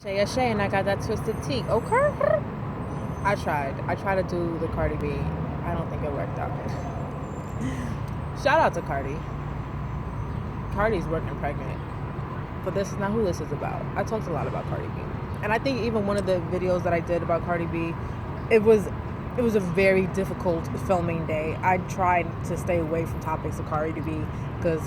Shay and I got that twisted tea. Okay. I tried. I tried to do the Cardi B. I don't think it worked out. Shout out to Cardi. Cardi's working pregnant. But this is not who this is about. I talked a lot about Cardi B. And I think even one of the videos that I did about Cardi B, it was a very difficult filming day. I tried to stay away from topics of Cardi B because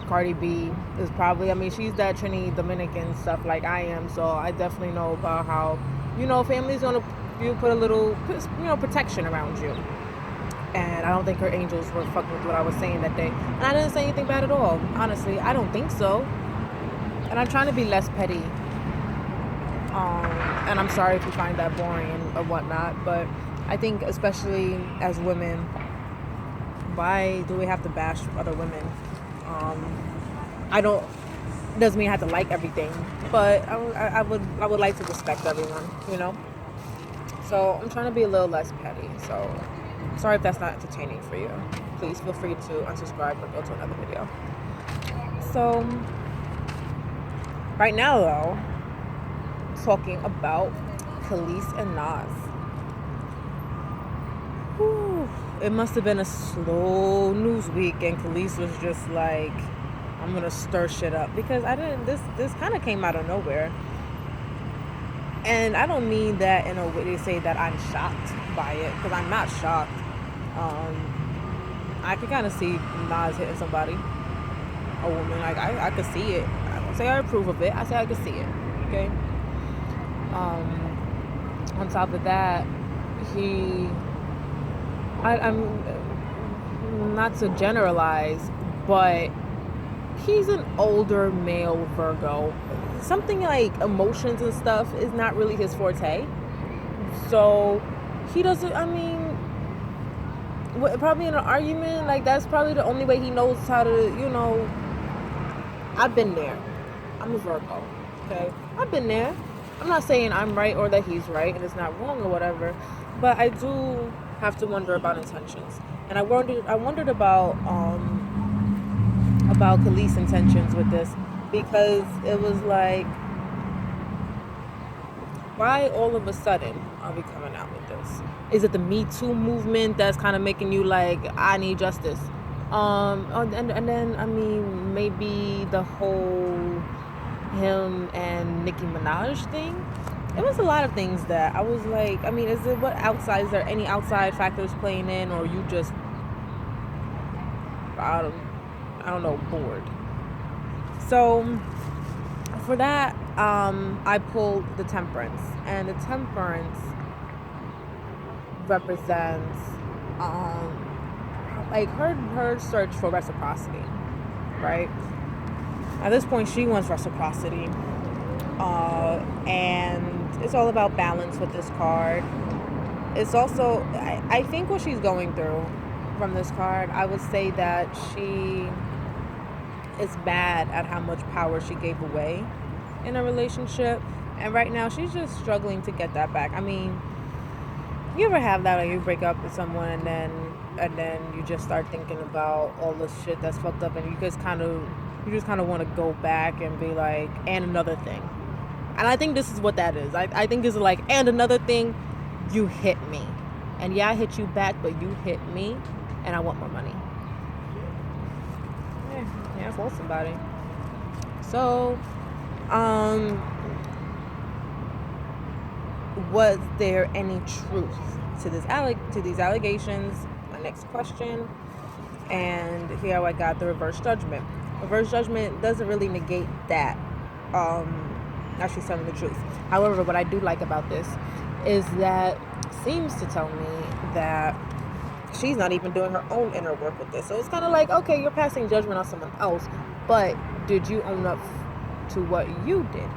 Cardi B is probably, I mean, she's that Trini Dominican stuff like I am, so I definitely know about how, family's gonna put a little, protection around you. And I don't think her angels were fucking with what I was saying that day. And I didn't say anything bad at all. Honestly, I don't think so. And I'm trying to be less petty. And I'm sorry if you find that boring or whatnot, but I think especially as women, why do we have to bash other women? It doesn't mean I have to like everything, but I would like to respect everyone, So I'm trying to be a little less petty. So sorry if that's not entertaining for you. Please feel free to unsubscribe or go to another video. So right now though, talking about Kelis and Nas. Whew. It must have been a slow news week, and Kelis was just like, I'm gonna stir shit up, because this kind of came out of nowhere. And I don't mean that in a way they say that I'm shocked by it, because I'm not shocked. I could kind of see Nas hitting somebody, a woman. Like I could see it. I don't say I approve of it. I say I could see it. Okay. On top of that, I'm not to generalize, but he's an older male Virgo. Something like emotions and stuff is not really his forte. So he doesn't, probably in an argument, like that's probably the only way he knows how to, I've been there. I'm a Virgo, okay? I've been there. I'm not saying I'm right or that he's right and it's not wrong or whatever, but I do have to wonder about intentions. And I wondered about Kelis' intentions with this, because it was like, why all of a sudden are we coming out with this? Is it the Me Too movement that's kind of making you like, I need justice? And then maybe the whole him and Nicki Minaj thing. It was a lot of things that I was like, is there any outside factors playing in, or you just, I don't know, bored? So for that, I pulled the Temperance, and the Temperance represents like her search for reciprocity, right? At this point, she wants reciprocity, and it's all about balance with this card. It's also, I think what she's going through from this card, I would say that she is bad at how much power she gave away in a relationship, and right now she's just struggling to get that back. You ever have that, like you break up with someone and then you just start thinking about all the shit that's fucked up, and you just kind of want to go back and be like, and another thing. And I think this is what that is. I think this is like, and another thing, you hit me. And yeah, I hit you back, but you hit me, and I want more money. Yeah, for somebody. So, was there any truth to these allegations? My next question. And here I got the reverse judgment. Reverse judgment doesn't really negate that. Actually telling the truth. However, what I do like about this is that seems to tell me that she's not even doing her own inner work with this. So it's kind of like, okay, you're passing judgment on someone else, but did you own up to what you did?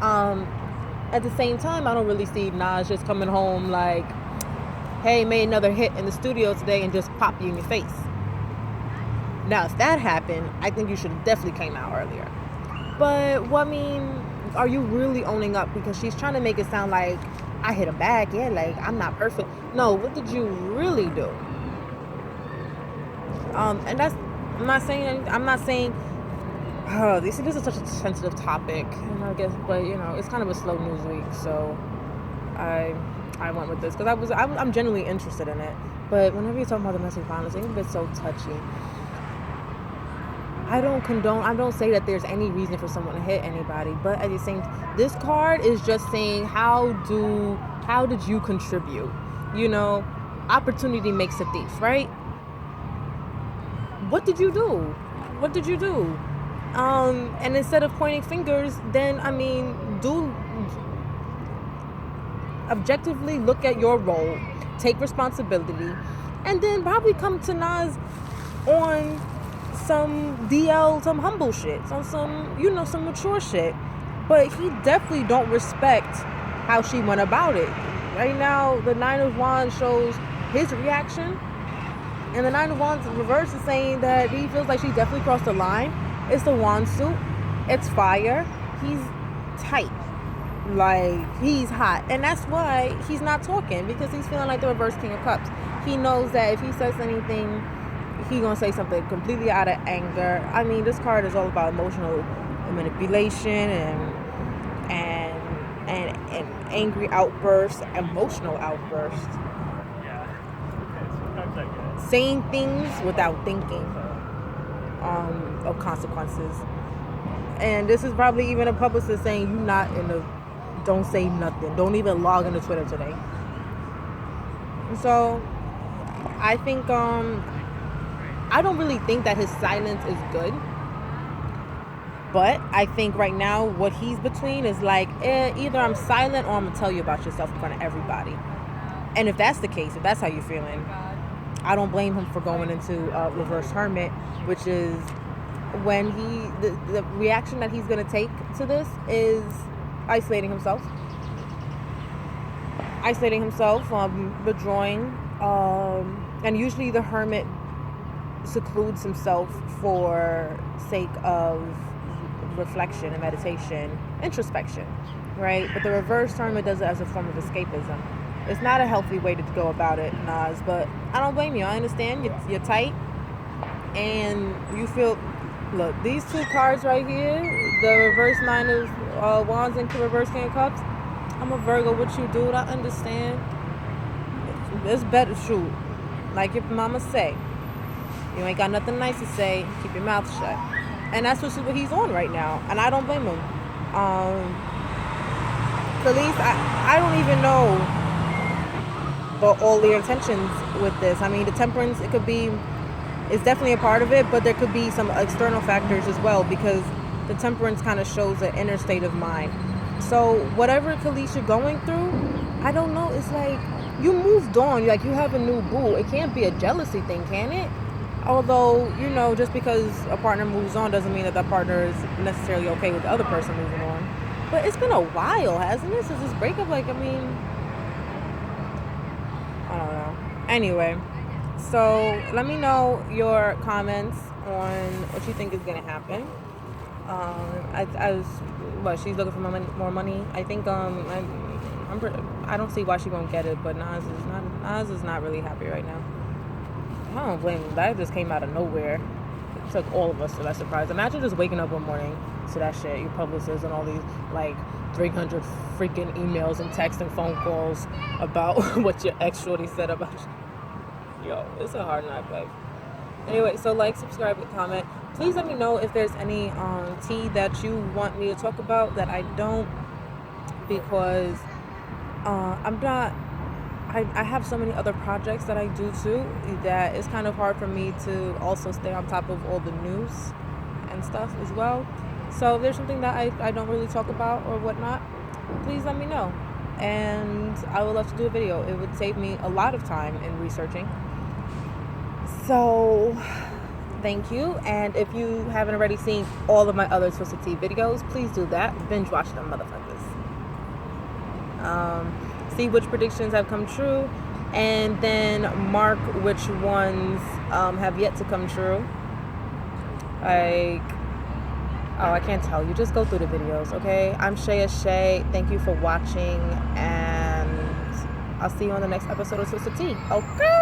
At the same time, I don't really see Nas just coming home like, hey, made another hit in the studio today and just pop you in your face. Now, if that happened, I think you should have definitely came out earlier. But, are you really owning up? Because she's trying to make it sound like I hit him back. Yeah, like, I'm not perfect. No, what did you really do? And that's, I'm not saying this is such a sensitive topic, and I guess, but it's kind of a slow news week, so I went with this because I'm genuinely interested in it. But whenever you're talking about domestic violence, it gets so touchy. I don't say that there's any reason for someone to hit anybody, but at the same, this card is just saying how did you contribute? Opportunity makes a thief, right? What did you do? And instead of pointing fingers, then do objectively look at your role, take responsibility, and then probably come to Nas on some DL, some humble shit, on some mature shit. But he definitely don't respect how she went about it. Right now, the Nine of Wands shows his reaction, and the Nine of Wands in reverse is saying that he feels like she definitely crossed the line. It's the wand suit. It's fire. He's tight. Like, he's hot. And that's why he's not talking, because he's feeling like the reverse King of Cups. He knows that if he says anything, he's going to say something completely out of anger. This card is all about emotional manipulation and angry outbursts, emotional outbursts. Saying things without thinking of consequences. And this is probably even a publicist saying, don't say nothing. Don't even log into Twitter today. So I think I don't really think that his silence is good. But I think right now what he's between is like, either I'm silent or I'm going to tell you about yourself in front of everybody. And if that's the case, if that's how you're feeling, I don't blame him for going into reverse hermit, which is when the reaction that he's going to take to this is isolating himself, withdrawing, and usually the hermit secludes himself for sake of reflection and meditation, introspection, right? But the reverse hermit does it as a form of escapism. It's not a healthy way to go about it, Nas, but I don't blame you. I understand you're tight and you feel. Look, these two cards right here, the reverse Nine of Wands and reverse King of Cups. I'm a Virgo. What you do, I understand. It's better, shoot. Like your mama say, you ain't got nothing nice to say. Keep your mouth shut. And that's what he's on right now, and I don't blame him. Kelis, I don't even know all the intentions with this. The temperance, it's definitely a part of it, but there could be some external factors as well, because the temperance kind of shows an inner state of mind. So whatever Kelis you're going through, I don't know, it's like you moved on, like you have a new boo. It can't be a jealousy thing, can it? Although, just because a partner moves on doesn't mean that partner is necessarily okay with the other person moving on. But it's been a while, hasn't it, since this breakup? I don't know. Anyway, so let me know your comments on what you think is going to happen. She's looking for more money. I think I don't see why she won't get it, but Nas is not really happy right now. I don't blame him. That just came out of nowhere. It took all of us to that surprise. Imagine just waking up one morning to that shit. Your publicist and all these 300 freaking emails and texts and phone calls about what your ex shorty said about you. Yo, it's a hard night, babe. Anyway, so subscribe, and comment. Please let me know if there's any tea that you want me to talk about that I don't, because I have so many other projects that I do too that it's kind of hard for me to also stay on top of all the news and stuff as well. So if there's something that I don't really talk about or whatnot, please let me know, and I would love to do a video. It would save me a lot of time in researching. So thank you, and if you haven't already seen all of my other Twisted Tea videos, please do that. Binge watch them motherfuckers. See which predictions have come true, and then mark which ones have yet to come true. I can't tell you. Just go through the videos, okay? I'm Shay. Thank you for watching, and I'll see you on the next episode of Twisted Tea. Okay.